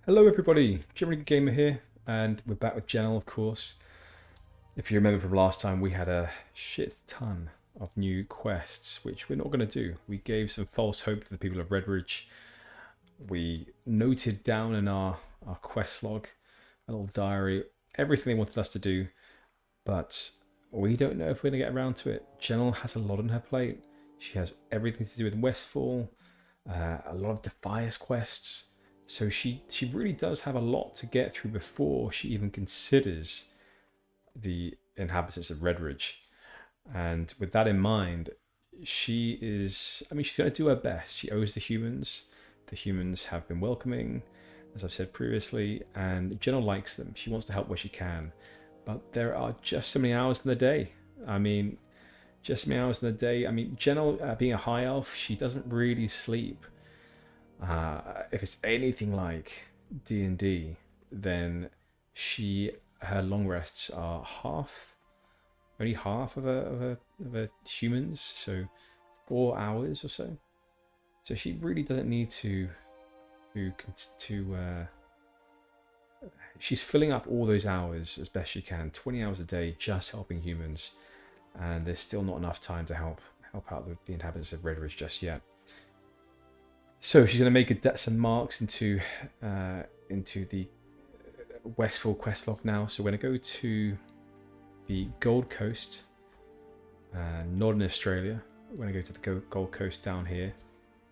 Hello everybody, Jimmy Gamer here, and we're back with Janelle, of course. If you remember from last time, we had a shit ton of new quests, which we're not going to do. We gave some false hope to the people of Redridge. We noted down in our quest log, a little diary, everything they wanted us to do, but we don't know if we're going to get around to it. Janelle has a lot on her plate. She has everything to do with Westfall, a lot of Defias quests. So she really does have a lot to get through before she even considers the inhabitants of Redridge. And with that in mind, she's going to do her best. She owes the humans. The humans have been welcoming, as I've said previously, and Jenna likes them. She wants to help where she can. But there are just so many hours in the day. Jenna, being a high elf, she doesn't really sleep. If it's anything like D&D, then her long rests are only half of a human's, so 4 hours or so. So she really doesn't need to she's filling up all those hours as best she can, 20 hours a day, just helping humans, and there's still not enough time to help out the inhabitants of Redridge just yet. So she's going to make some marks into the Westfall quest log now. So we're going to go to the Gold Coast, not in Australia. We're going to go to the Gold Coast down here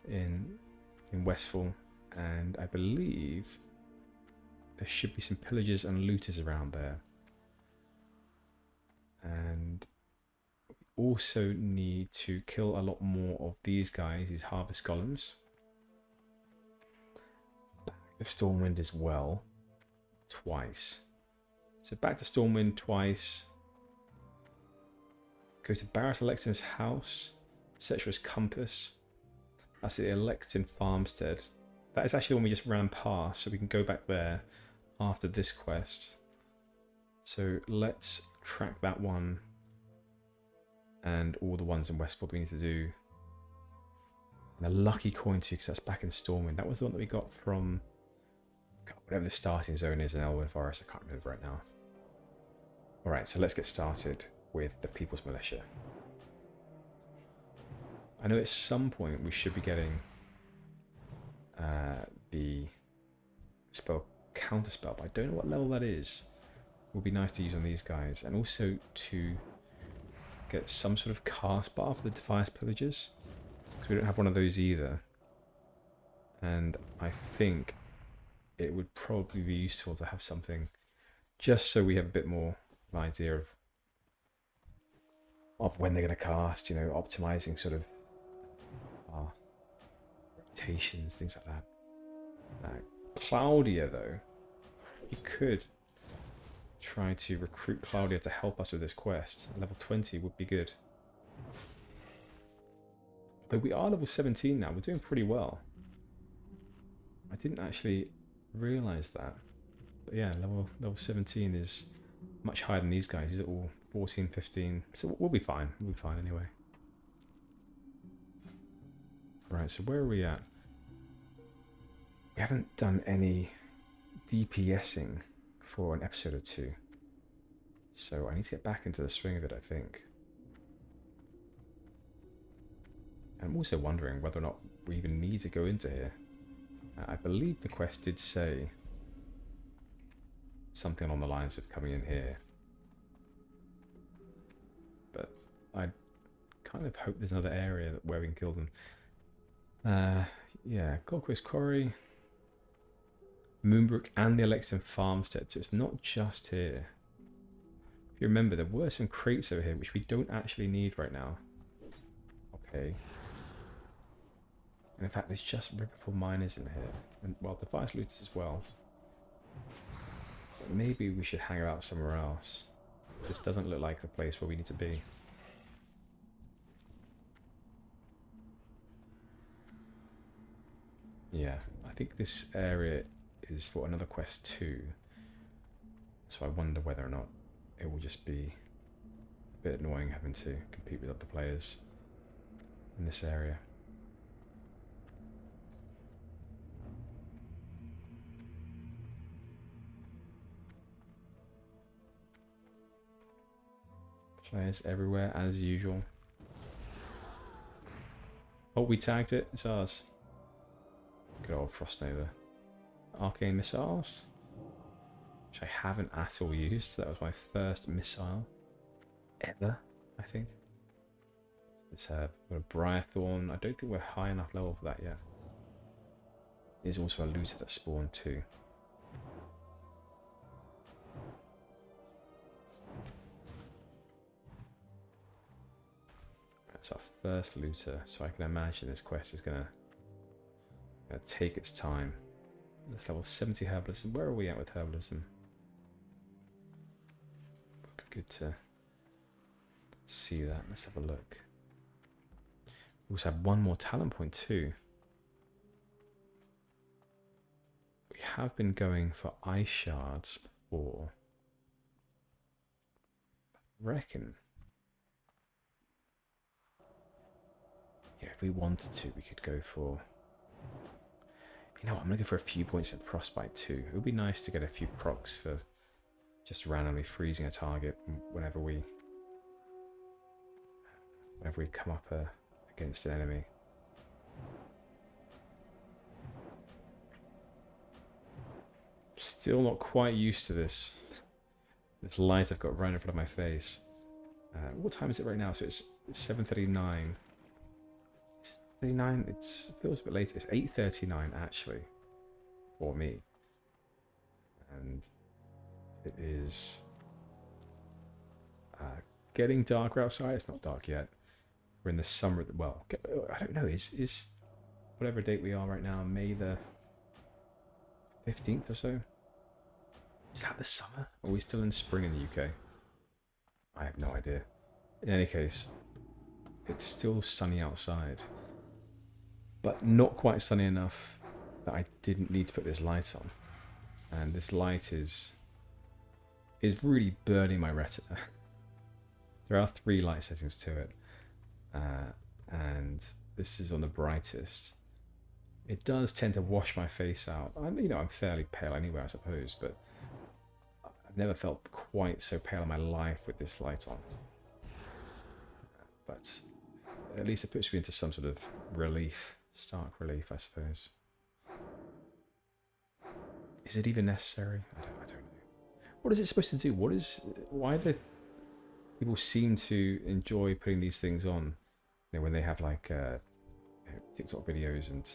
in Westfall, and I believe there should be some pillagers and looters around there. And we also need to kill a lot more of these guys, these harvest golems. The Stormwind as well, twice. So back to Stormwind twice. Go to Barrett Alexton's house, search for his compass. That's the Alexton farmstead. That is actually the one we just ran past, so we can go back there after this quest. So let's track that one and all the ones in Westford we need to do. And a lucky coin too, because that's back in Stormwind. That was the one that we got from whatever the starting zone is in Elwyn Forest. I can't remember right now. Alright, so let's get started with the People's Militia. I know at some point we should be getting the spell Counterspell, but I don't know what level that is. It would be nice to use on these guys, and also to get some sort of cast bar for the Defias Pillagers, because we don't have one of those either. And I think it would probably be useful to have something just so we have a bit more of an idea of when they're going to cast, optimizing sort of rotations, things like that. Claudia, though, we could try to recruit Claudia to help us with this quest. Level 20 would be good. But we are level 17 now, we're doing pretty well. I didn't actually realize that, but yeah, level 17 is much higher than these guys. These are all 14, 15, so we'll be fine. Anyway. Right, so where are we at? We haven't done any DPSing for an episode or two, so I need to get back into the swing of it, I think. I'm also wondering whether or not we even need to go into here. I believe the quest did say something along the lines of coming in here, but I kind of hope there's another area where we can kill them. Yeah, Gold Coast Quarry, Moonbrook, and the Alexton Farmstead, so it's not just here. If you remember, there were some crates over here which we don't actually need right now. Okay. And in fact, there's just Ripperpool Miners in here. And, well, the Defias Looters as well. But maybe we should hang out somewhere else. This doesn't look like the place where we need to be. Yeah, I think this area is for another quest too. So I wonder whether or not it will just be a bit annoying having to compete with other players in this area. Players everywhere as usual. Oh, we tagged it. It's ours. Good old Frostnova. Arcane missiles, which I haven't at all used. That was my first missile ever, I think. It's a Briarthorn. I don't think we're high enough level for that yet. There's also a looter that spawned too. That's our first looter, so I can imagine this quest is gonna take its time. Let's level 70 herbalism. Where are we at with herbalism? Would be good to see that. Let's have a look. We also have one more talent point too. We have been going for ice shards before. I reckon. Yeah, if we wanted to, we could go for... You know what, I'm going to go for a few points in Frostbite too. It would be nice to get a few procs for just randomly freezing a target whenever we come up against an enemy. Still not quite used to this light I've got right in front of my face. What time is it right now? So it's 7:39. 39. It feels a bit later. It's 8:39 actually for me, and it is getting darker outside. It's not dark yet. We're in the summer. Well, I don't know. Is whatever date we are right now, May the 15th or so? Is that the summer? Or are we still in spring in the UK? I have no idea. In any case, it's still sunny outside, but not quite sunny enough that I didn't need to put this light on. And this light is really burning my retina. There are 3 light settings to it, and this is on the brightest. It does tend to wash my face out. I'm fairly pale anyway, I suppose, but I've never felt quite so pale in my life with this light on. But at least it puts me into some sort of relief, stark relief, I suppose. Is it even necessary? I don't know. What is it supposed to do? Why do people seem to enjoy putting these things on? When they have like TikTok videos and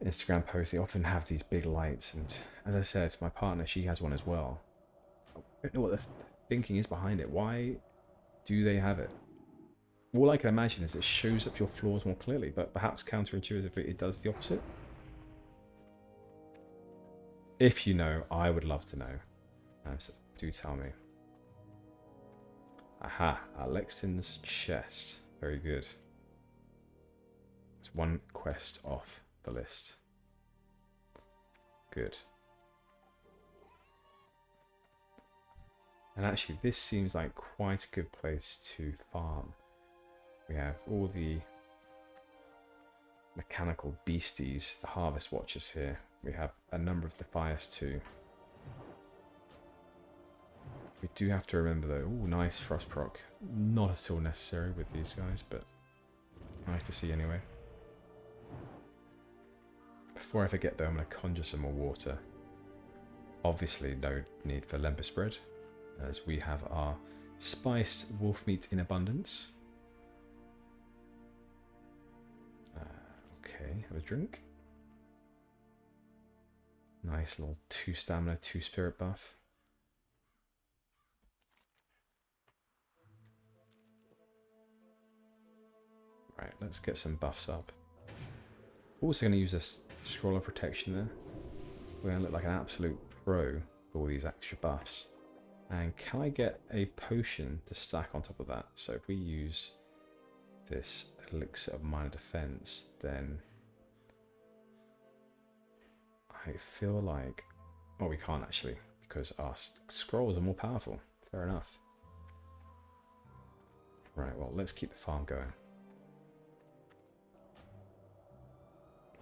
Instagram posts, they often have these big lights. And as I said, my partner, she has one as well. I don't know what the thinking is behind it. Why do they have it? All I can imagine is it shows up your flaws more clearly, but perhaps counterintuitively it does the opposite. If you know, I would love to know. So do tell me. Aha, Alexton's chest. Very good. It's 1 quest off the list. Good. And actually, this seems like quite a good place to farm. We have all the mechanical beasties, the harvest watchers here. We have a number of defiers too. We do have to remember though, ooh, nice frost proc. Not at all necessary with these guys, but nice to see anyway. Before I forget though, I'm going to conjure some more water. Obviously no need for Lempus bread, as we have our spiced wolf meat in abundance. Okay, have a drink. Nice little 2 stamina, 2 spirit buff. Right, let's get some buffs up. Also going to use this scroll of protection there. We're going to look like an absolute pro with all these extra buffs. And can I get a potion to stack on top of that? So if we use this elixir of minor defense, then I feel like... Oh, we can't actually, because our scrolls are more powerful. Fair enough. Right, well, let's keep the farm going.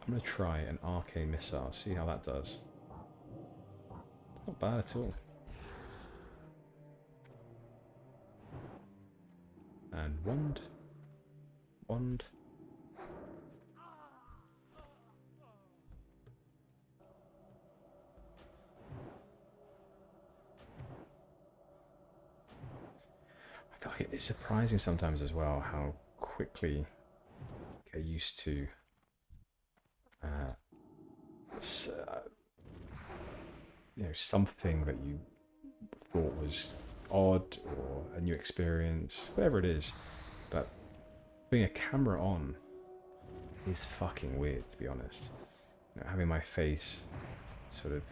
I'm going to try an arcane missile, see how that does. Not bad at all. And wand. Wand. I feel like it's surprising sometimes as well how quickly you get used to something that you thought was odd or a new experience, whatever it is. But putting a camera on is fucking weird, to be honest. Having my face sort of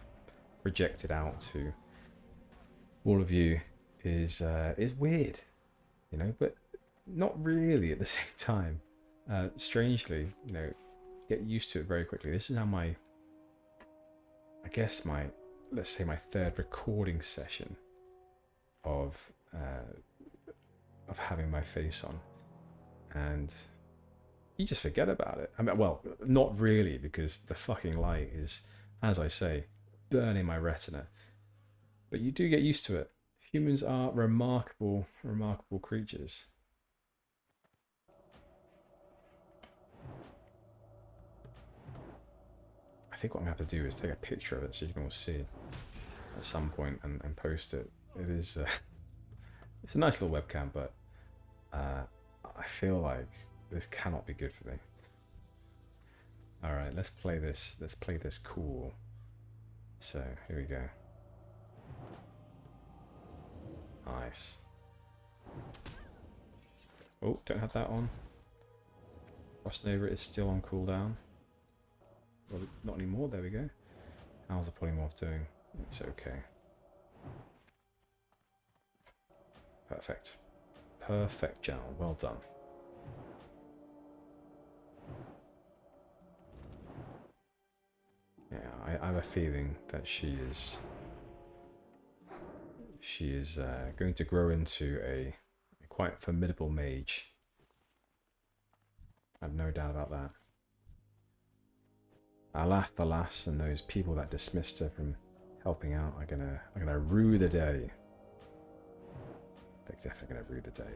projected out to all of you is weird, but not really at the same time. Strangely, get used to it very quickly. This is now let's say my third recording session of having my face on, and you just forget about it. I mean, well, not really, because the fucking light is, as I say, burning my retina. But you do get used to it. Humans are remarkable, remarkable creatures. I think what I'm going to have to do is take a picture of it so you can all see it at some point and post it. It is it's a nice little webcam, but I feel like this cannot be good for me. All right, let's play this. Let's play this cool. So here we go. Nice. Oh, don't have that on. Frost Nova is still on cooldown. Well, not anymore. There we go. How's the polymorph doing? It's okay. Perfect. Perfect, Janelle. Well done. Yeah, I have a feeling that she is going to grow into a quite formidable mage. I have no doubt about that. Alas, and those people that dismissed her from helping out are gonna rue the day. They're definitely gonna rue the day.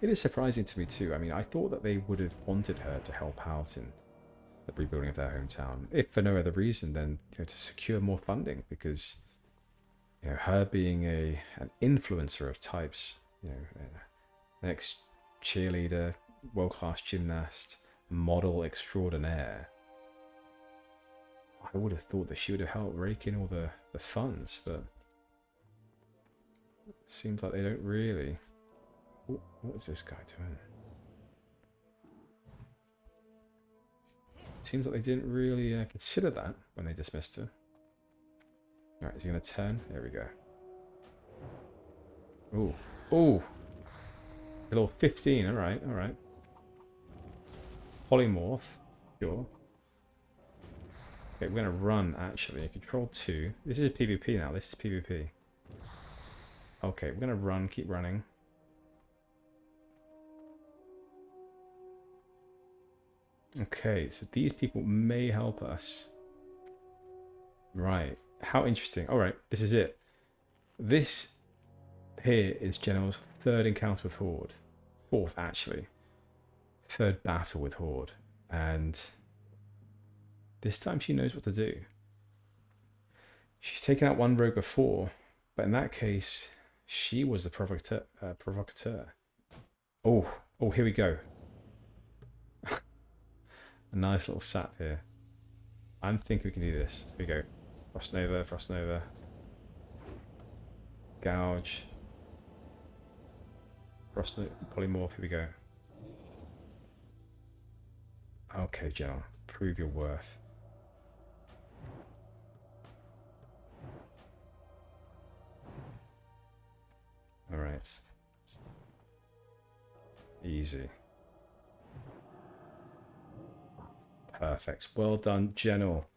It is surprising to me too. I mean, I thought that they would have wanted her to help out in the rebuilding of their hometown, if for no other reason than to secure more funding, because her being an influencer of types, an ex-cheerleader, world-class gymnast, model extraordinaire, I would have thought that she would have helped rake in all the funds, but it seems like they don't really. Ooh, what is this guy doing? It seems like they didn't really consider that when they dismissed her. Alright, is he going to turn? There we go. Ooh. Ooh! Level 15, alright, alright. Polymorph. Sure. Okay, we're going to run, actually. Control 2. This is PvP now. This is PvP. Okay, we're going to run. Keep running. Okay, so these people may help us. Right. How interesting. Alright, this is it. This here is General's third encounter with Horde. Fourth, actually. Third battle with Horde. And this time she knows what to do. She's taken out one rogue before, but in that case, she was the provocateur. Oh, here we go. A nice little sap here. I'm thinking we can do this. Here we go. Frost Nova, Frost Nova. Gouge. Frost Polymorph, here we go. Okay, General. Prove your worth. Alright. Easy. Perfect. Well done, General.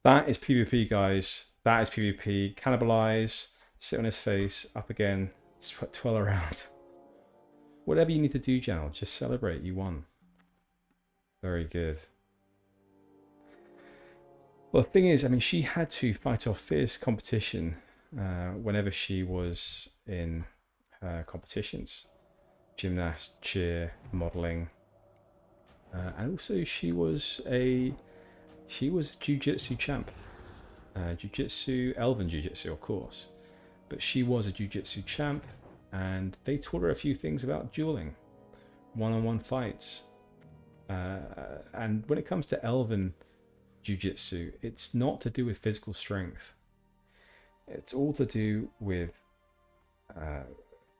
That is PvP, guys. That is PvP. Cannibalize. Sit on his face. Up again. Twirl around. Whatever you need to do, General. Just celebrate. You won. Very good. Well, the thing is, I mean, she had to fight off fierce competition whenever she was in competitions: gymnast, cheer, modeling, and also she was a jiu-jitsu champ. Jiu-jitsu, elven jiu-jitsu, of course, but she was a jiu-jitsu champ, and they taught her a few things about dueling, one-on-one fights. And when it comes to elven jiu-jitsu, it's not to do with physical strength. It's all to do with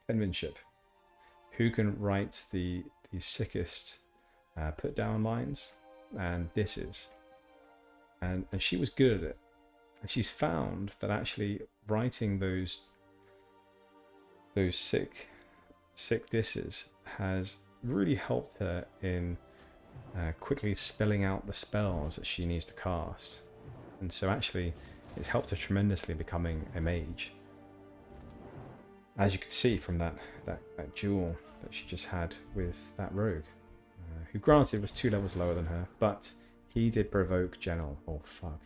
penmanship. Who can write the sickest put down lines and disses. And she was good at it. And she's found that actually writing those sick disses has really helped her in quickly spelling out the spells that she needs to cast. And so actually it's helped her tremendously becoming a mage. As you can see from that duel that she just had with that rogue, who granted was 2 levels lower than her, but he did provoke General. Oh fuck.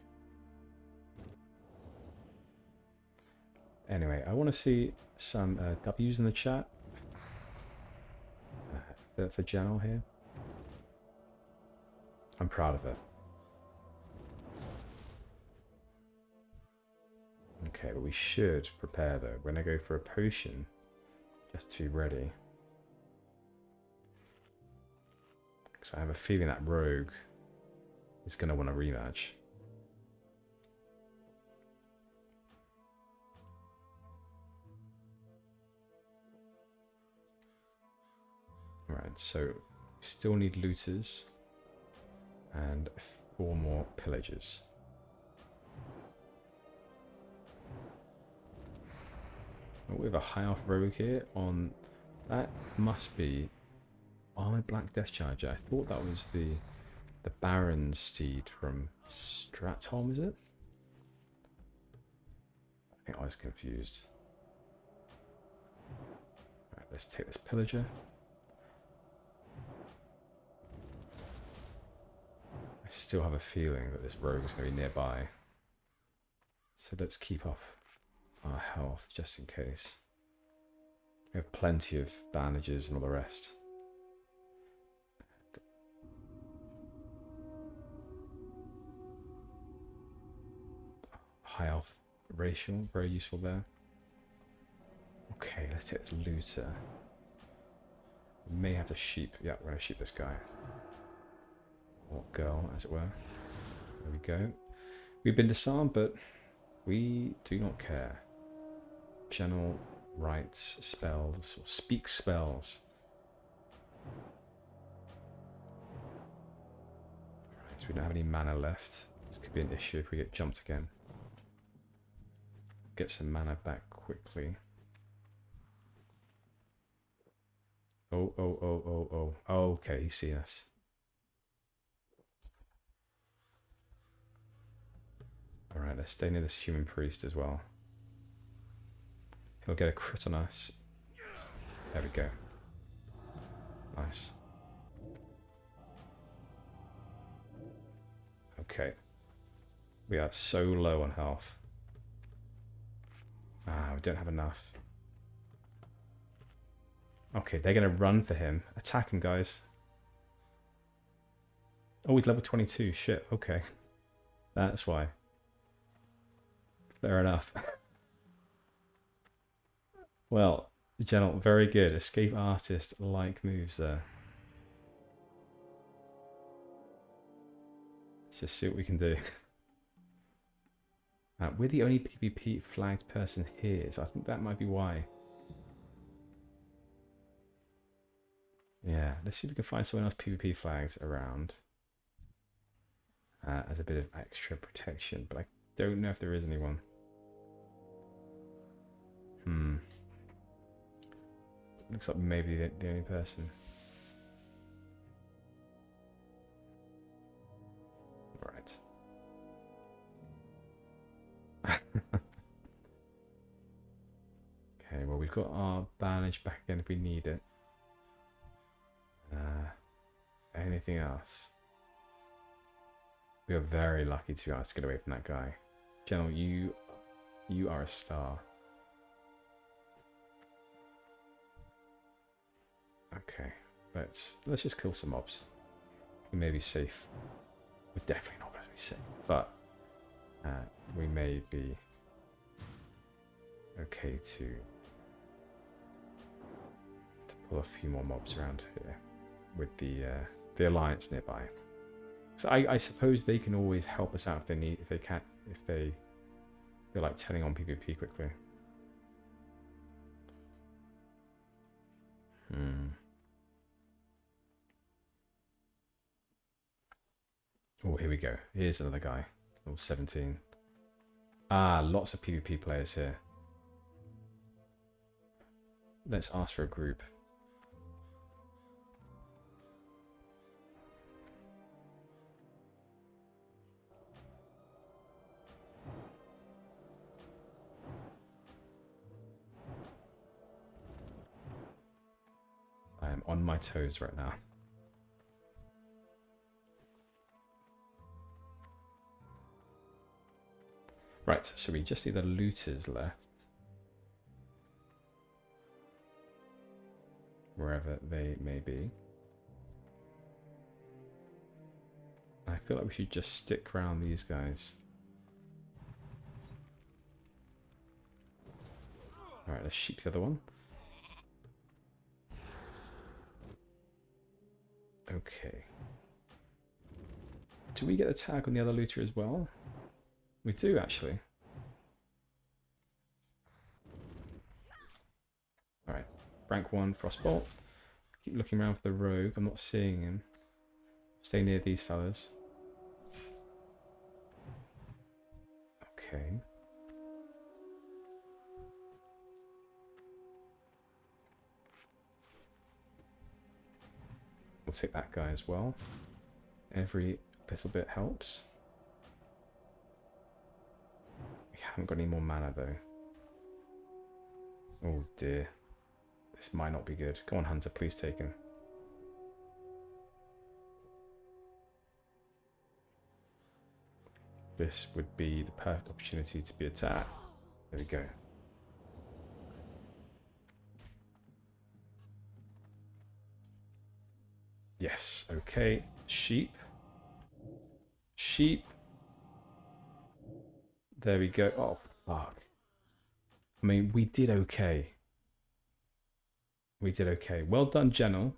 Anyway, I want to see some W's in the chat for General here. I'm proud of it. Okay, but we should prepare though. We're going to go for a potion just to be ready. Because I have a feeling that rogue is going to want a rematch. Right, so we still need looters and 4 more pillagers. We have a high off rogue here on that. Must be Armored Black Death Charger. I thought that was the Baron's steed from Stratholm, is it? I think I was confused. Right, let's take this pillager. I still have a feeling that this rogue is going to be nearby. So let's keep up our health just in case. We have plenty of bandages and all the rest. High health ratio, very useful there. Okay, let's take this looter. We may have to sheep. Yeah, we're going to sheep this guy. Or girl, as it were. There we go. We've been disarmed, but we do not care. General writes spells, or speaks spells. Right, so we don't have any mana left. This could be an issue if we get jumped again. Get some mana back quickly. Oh. Okay, he's seen us. Alright, let's stay near this human priest as well. He'll get a crit on us. There we go. Nice. Okay. We are so low on health. Ah, we don't have enough. Okay, they're going to run for him. Attack him, guys. Oh, he's level 22. Shit, okay. That's why. Fair enough. Well, General, very good. Escape artist-like moves there. Let's just see what we can do. We're the only PvP flagged person here, so I think that might be why. Yeah, let's see if we can find someone else PvP flags around as a bit of extra protection, but I don't know if there is anyone. Looks like maybe the only person. Right. Okay, well we've got our bandage back again if we need it. Anything else? We are very lucky to be honest to get away from that guy. General, you are a star. Okay, let's just kill some mobs. We may be safe. We're definitely not going to be safe, but we may be okay to pull a few more mobs around here with the alliance nearby. So I suppose they can always help us out if they feel like turning on PvP quickly. Oh, here we go. Here's another guy. Level 17. Ah, lots of PvP players here. Let's ask for a group. I am on my toes right now. Right, so we just need the looters left. Wherever they may be. I feel like we should just stick around these guys. Alright, let's shoot the other one. Okay. Do we get a tag on the other looter as well? We do, actually. Alright, rank 1, Frostbolt. Keep looking around for the rogue. I'm not seeing him. Stay near these fellas. Okay. We'll take that guy as well. Every little bit helps. We haven't got any more mana though. Oh dear. This might not be good. Come on, Hunter, please take him. This would be the perfect opportunity to be attacked. There we go. Yes, okay. Sheep. Sheep. There we go. Oh, fuck. I mean, we did okay. We did okay. Well done, General.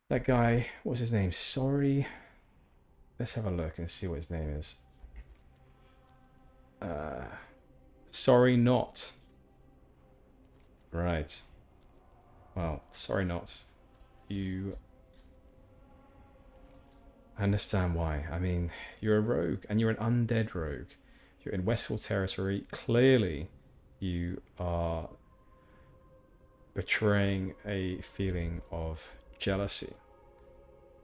That guy, what's his name? Sorry. Let's have a look and see what his name is. Sorry not. Right. Well, sorry not. You... I understand why. I mean, you're a rogue, and you're an undead rogue. You're in Westfall territory. Clearly, you are betraying a feeling of jealousy,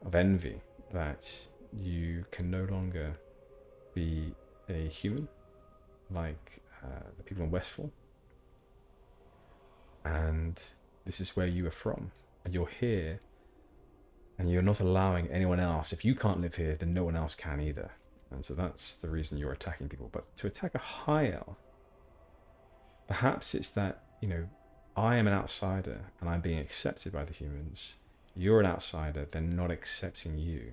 of envy, that you can no longer be a human like the people in Westfall. And this is where you are from. And you're here, and you're not allowing anyone else. If you can't live here, then no one else can either. And so that's the reason you're attacking people. But to attack a high elf, perhaps it's that, you know, I am an outsider and I'm being accepted by the humans. You're an outsider, they're not accepting you.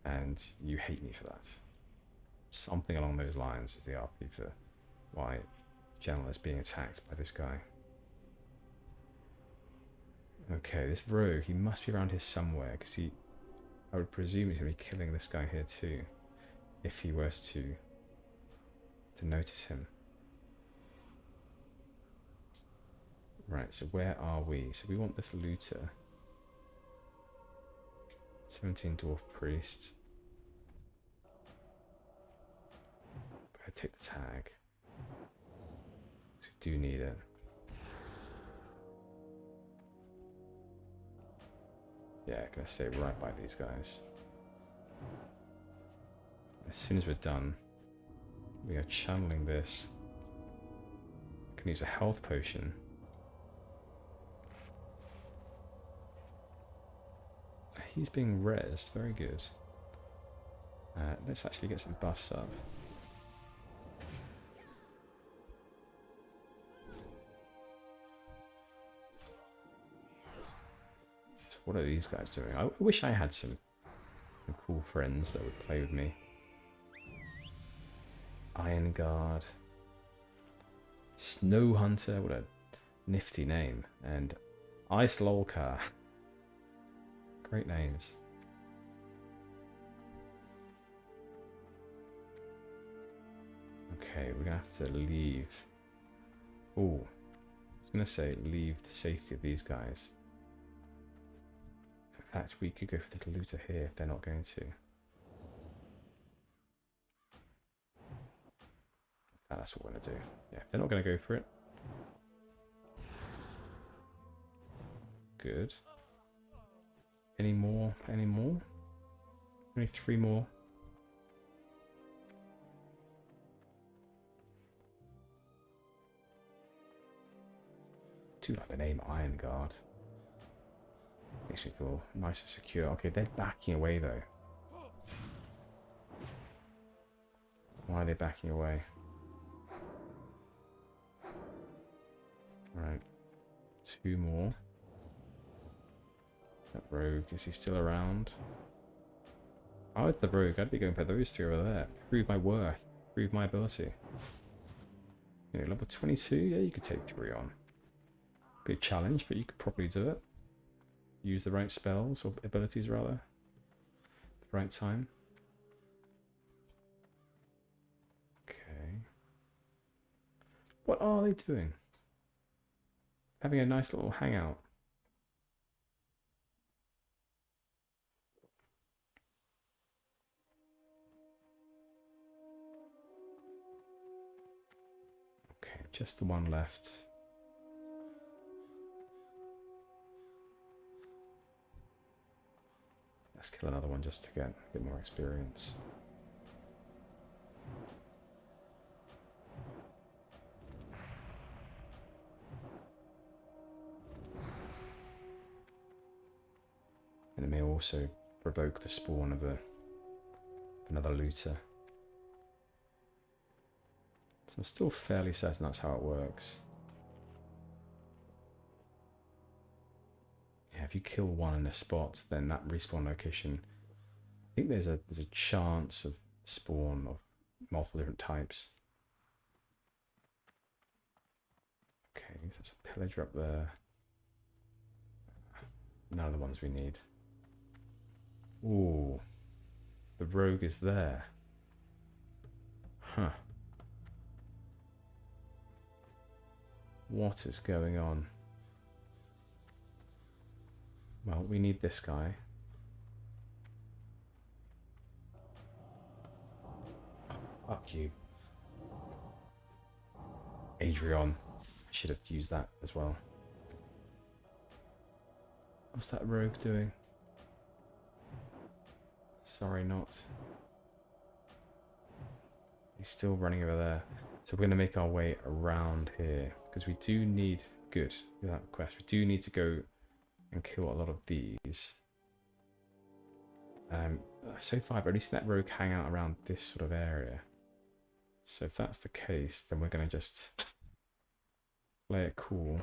And you hate me for that. Something along those lines is the RP for why General is being attacked by this guy. Okay, this rogue, he must be around here somewhere, because I would presume he's going to be killing this guy here too, if he was to notice him. Right, so where are we? So we want this looter. 17 dwarf priest. I take the tag. So we do need it. Yeah, gonna stay right by these guys. As soon as we're done, we are channeling this. Can use a health potion. He's being rezzed, very good. Let's actually get some buffs up. What are these guys doing? I wish I had some cool friends that would play with me. Iron Guard. Snow Hunter, what a nifty name. And Ice Lolcar. Great names. Okay, we're gonna have to leave. Oh, I was gonna say leave the safety of these guys. In fact, we could go for this looter here if they're not going to. That's what we're gonna do. Yeah, if they're not gonna go for it. Good. Any more? Any more? Only 3 more. Do like the name Iron Guard. Makes me feel nice and secure. Okay, they're backing away though. Why are they backing away? Right. 2 more. That rogue, is he still around? I was the rogue, I'd be going for those 3 over there. Prove my worth. Prove my ability. You know, level 22? Yeah, you could take 3 on. Be a challenge, but you could probably do it. Use the right spells, or abilities rather. At the right time. Okay. What are they doing? Having a nice little hangout. Okay, just the one left. Let's kill another one just to get a bit more experience. And it may also provoke the spawn of another looter. So I'm still fairly certain that's how it works. Yeah, if you kill one in a spot, then that respawn location, I think there's a chance of spawn of multiple different types. Okay, there's a pillager up there. None of the ones we need. Ooh, the rogue is there. Huh. What is going on? Well, we need this guy. Oh, fuck you. Adrian. I should have used that as well. What's that rogue doing? Sorry, not. He's still running over there. So we're going to make our way around here. Because we do need... Good. Without quest. We do need to go and kill a lot of these. So far I've only seen that rogue hang out around this sort of area. So if that's the case, then we're going to just play it cool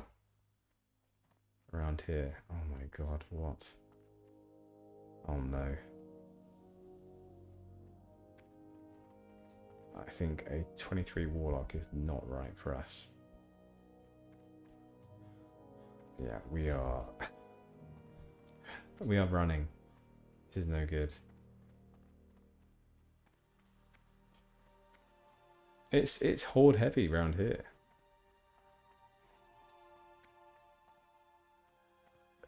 around here. Oh my god, what? Oh no. I think a 23 Warlock is not right for us. Yeah, we are... we are running. This is no good. It's horde heavy around here.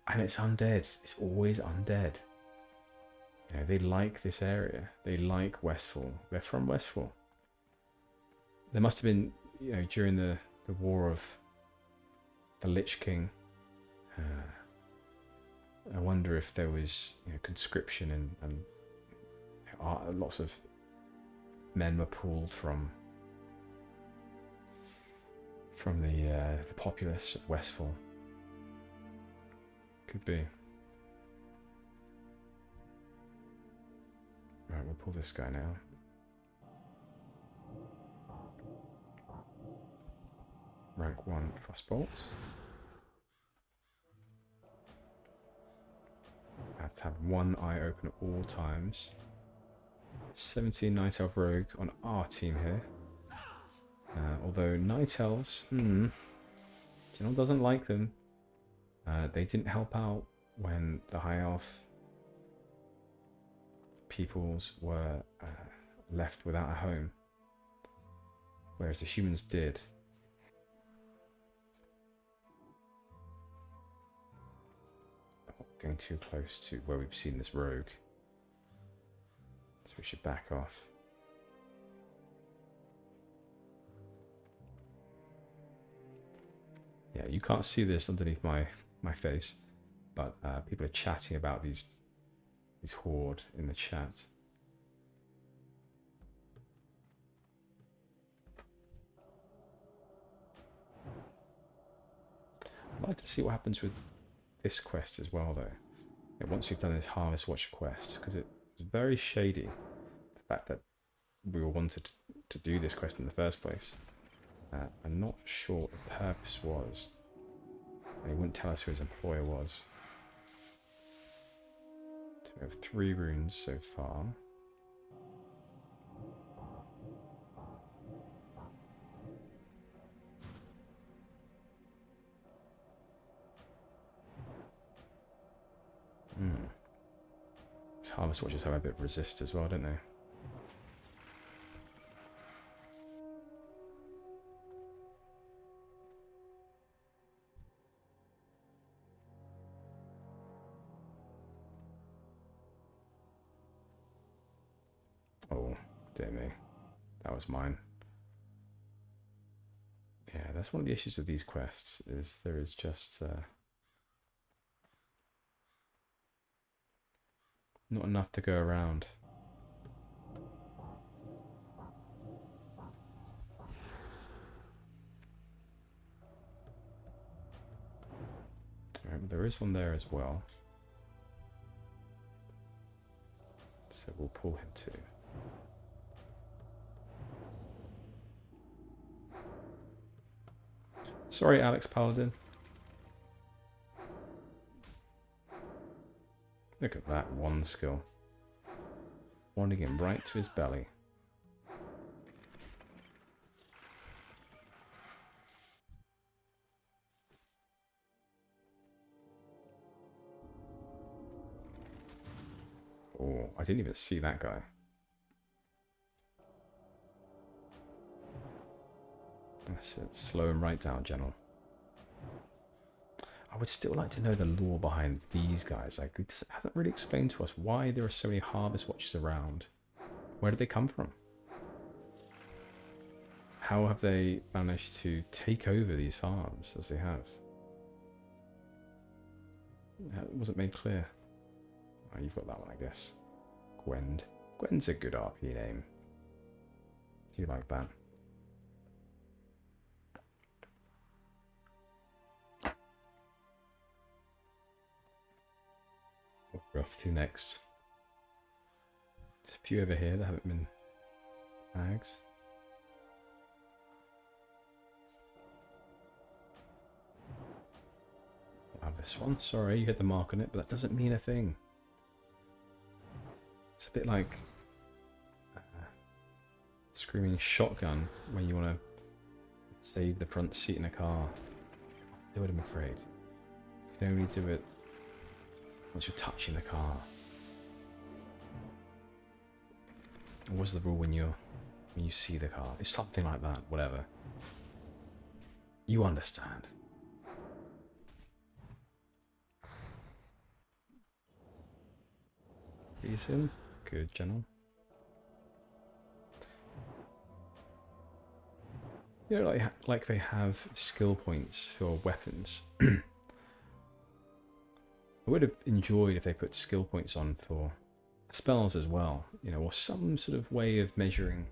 And it's undead. It's always undead. You know, they like this area. They like Westfall. They're from Westfall. There must have been, you know, during the war of the Lich King. I wonder if there was, you know, conscription and lots of men were pulled from the populace of Westfall. Could be. Right, we'll pull this guy now. Rank 1 Frostbolts. to have one eye open at all times. 17 Night Elf Rogue on our team here. Although Night Elves, General doesn't like them. They didn't help out when the High Elf peoples were left without a home, whereas the humans did. Getting too close to where we've seen this rogue, so we should back off. Yeah, you can't see this underneath my face, but people are chatting about these horde in the chat. I'd like to see what happens with this quest as well, though. Once we've done this Harvest Watcher quest, because it was very shady, the fact that we were wanted to do this quest in the first place. I'm not sure what the purpose was, and he wouldn't tell us who his employer was. So we have 3 runes so far. These Harvest Watchers have a bit of resist as well, don't they? Oh, dear me. That was mine. Yeah, that's one of the issues with these quests, is there is just not enough to go around. Alright, there is one there as well. So we'll pull him too. Sorry, Alex Paladin. Look at that one skill. Wanding him right to his belly. Oh, I didn't even see that guy. That's it. Slow him right down, General. I would still like to know the lore behind these guys. Like, it hasn't really explained to us why there are so many Harvest Watchers around. Where did they come from? How have they managed to take over these farms as they have? It wasn't made clear. Oh, you've got that one, I guess. Gwend. Gwen's a good RP name. Do you like that? What we're off to next? There's a few over here that haven't been tags. I'll have this one. Sorry, you hit the mark on it, but that doesn't mean a thing. It's a bit like screaming shotgun when you want to save the front seat in a car. Do it, I'm afraid. You can only do it once you're touching the car. What's the rule when you see the car? It's something like that. Whatever. You understand. Freeze him. Good, General. You know, like they have skill points for weapons. I would have enjoyed if they put skill points on for spells as well, you know, or some sort of way of measuring,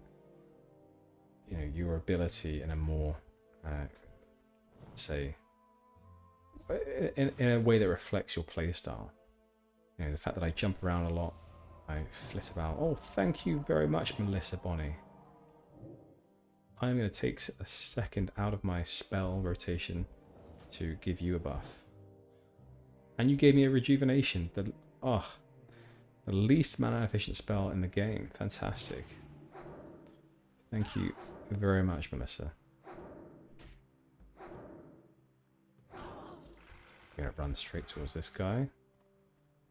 you know, your ability in a more, let's say, in a way that reflects your playstyle. You know, the fact that I jump around a lot, I flit about. Oh, thank you very much, Melissa Bonnie. I'm going to take a second out of my spell rotation to give you a buff. And you gave me a rejuvenation. Oh, the least mana efficient spell in the game. Fantastic. Thank you very much, Melissa. I'm going to run straight towards this guy.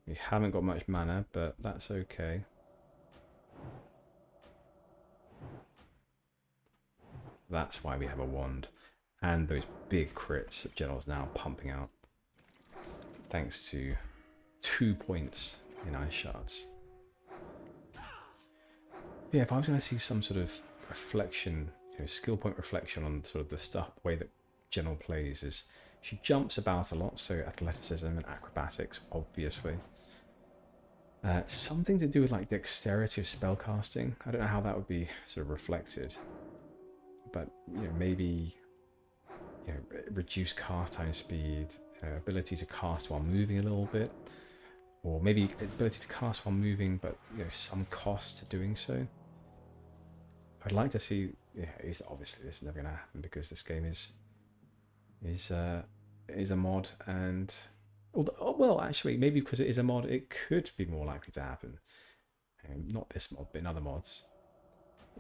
We haven't got much mana, but that's okay. That's why we have a wand. And those big crits that General's now pumping out. Thanks to 2 points in ice shards. Yeah, if I was going to see some sort of reflection, skill point reflection on sort of the way that General plays, is she jumps about a lot, so athleticism and acrobatics, obviously. Something to do with like dexterity of spellcasting. I don't know how that would be sort of reflected, but maybe reduce cast time speed, ability to cast while moving a little bit, or maybe ability to cast while moving, but some cost to doing so. I'd like to see. Obviously this is never going to happen because this game is a mod, and well, actually, maybe because it is a mod, it could be more likely to happen. Not this mod, but in other mods,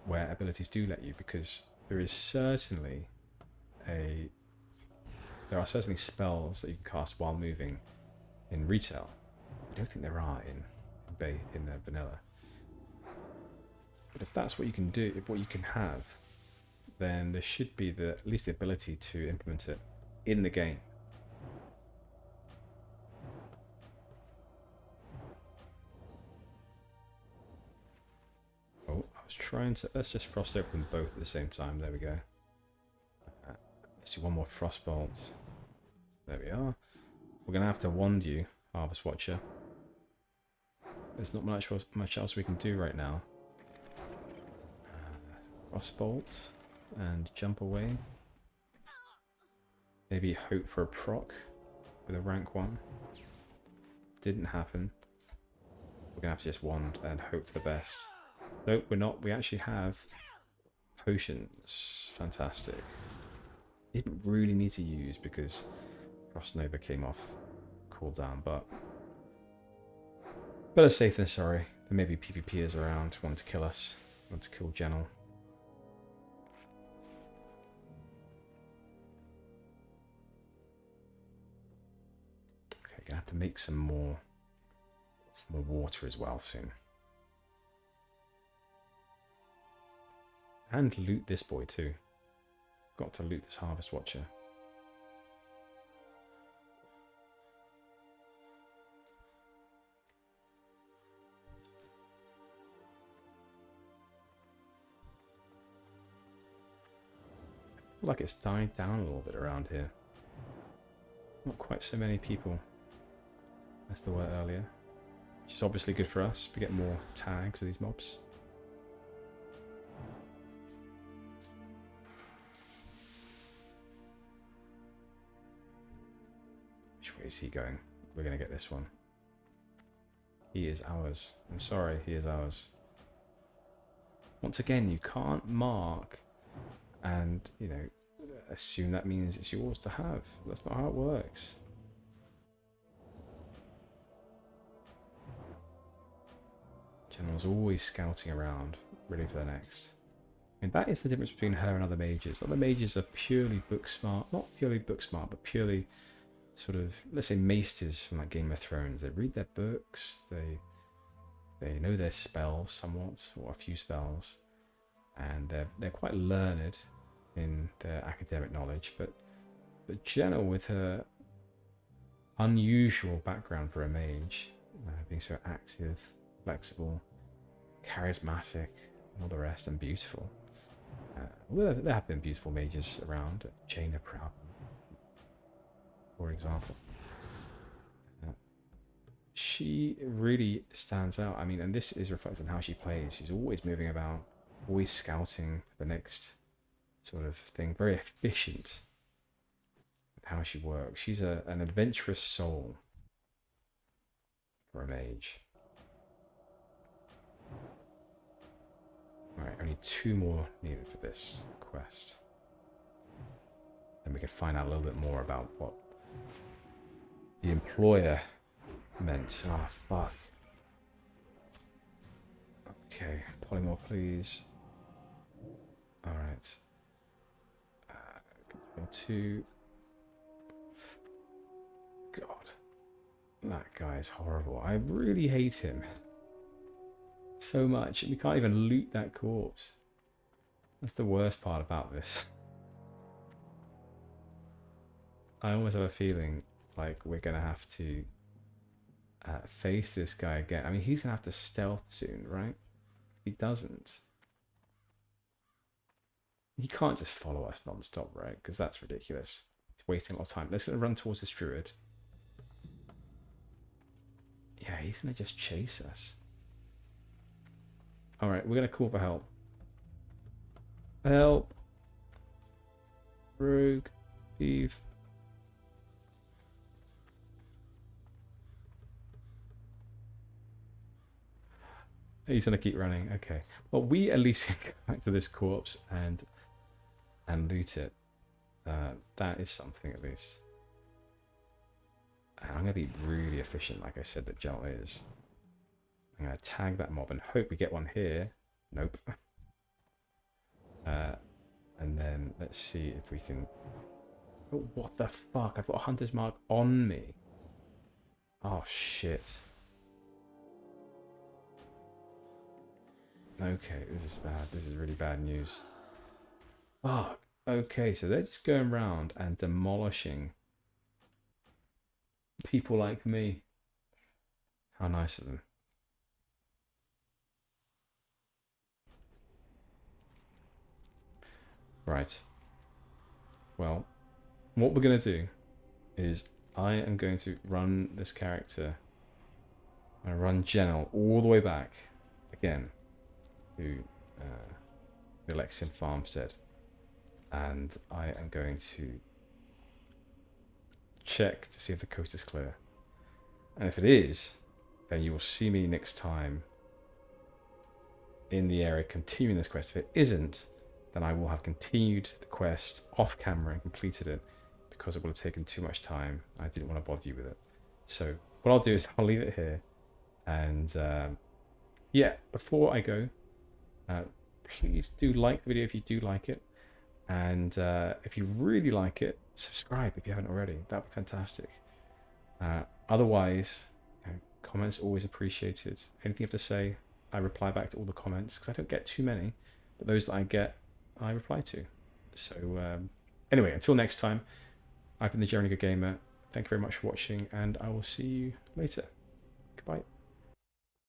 where abilities do let you, because there are certainly spells that you can cast while moving in retail. I don't think there are in vanilla. But if that's what you can do, if what you can have, then there should be at least the ability to implement it in the game. Oh, I was trying to... Let's just frost open both at the same time. There we go. Let's do one more frostbolt. There we are. We're going to have to wand you, Harvest Watcher. There's not much else we can do right now. Frostbolt and jump away. Maybe hope for a proc with a rank 1. Didn't happen. We're going to have to just wand and hope for the best. Nope, we're not. We actually have potions. Fantastic. Didn't really need to use because Frost Nova came off cooldown, but better safe than sorry. There may be PvPers around wanting to kill us, want to kill Genel. Okay, gonna have to make some more water as well soon. And loot this boy too. Got to loot this Harvest Watcher. I feel like it's died down a little bit around here. Not quite so many people as there were earlier. Which is obviously good for us. We get more tags of these mobs. Which way is he going? We're going to get this one. He is ours. I'm sorry, he is ours. Once again, you can't mark and, assume that means it's yours to have. That's not how it works. General's always scouting around, ready for the next. And that is the difference between her and other mages. Other mages are purely book smart, not purely book smart, but purely sort of, let's say, maesters from like Game of Thrones. They read their books, they know their spells somewhat, or a few spells, and they're quite learned in their academic knowledge. But Jenna, with her unusual background for a mage, being so active, flexible, charismatic, and all the rest, and beautiful. Well, there have been beautiful mages around. Jaina Proud, for example. She really stands out. I mean, and this is reflected in how she plays. She's always moving about, always scouting for the next sort of thing. Very efficient with how she works. She's an adventurous soul for a mage. Alright, only 2 more needed for this quest. Then we can find out a little bit more about what the employer meant. Oh, fuck. Okay, polymorph, please. Alright. Control 2. God. That guy is horrible. I really hate him. So much. We can't even loot that corpse. That's the worst part about this. I almost have a feeling like we're going to have to face this guy again. I mean, he's going to have to stealth soon, right? If he doesn't, he can't just follow us non-stop, right? Because that's ridiculous. He's wasting a lot of time. Let's run towards this druid. Yeah, he's going to just chase us. Alright, we're going to call for help. Help. Rogue. Eve. He's going to keep running. Okay. Well, we at least can go back to this corpse and loot it. That is something at least. And I'm going to be really efficient, like I said that Gel is. I'm going to tag that mob and hope we get one here. Nope. And then let's see if we can... Oh, what the fuck? I've got a hunter's mark on me. Oh, shit. Okay, this is bad. This is really bad news. Fuck. Okay, so they're just going around and demolishing people like me. How nice of them. Right. Well, what we're going to do is I am going to run this character. I run Genel all the way back again to the Alexian farmstead. And I am going to check to see if the coast is clear. And if it is, then you will see me next time in the area continuing this quest. If it isn't, then I will have continued the quest off camera and completed it because it would have taken too much time. I didn't want to bother you with it. So what I'll do is I'll leave it here. And yeah, before I go, please do like the video if you do like it. And if you really like it, subscribe if you haven't already. That'd be fantastic. Otherwise, comments always appreciated. Anything you have to say, I reply back to all the comments because I don't get too many, but those that I get, I reply to. So anyway, until next time, I've been the Jeremy Gamer. Thank you very much for watching, and I will see you later. Goodbye.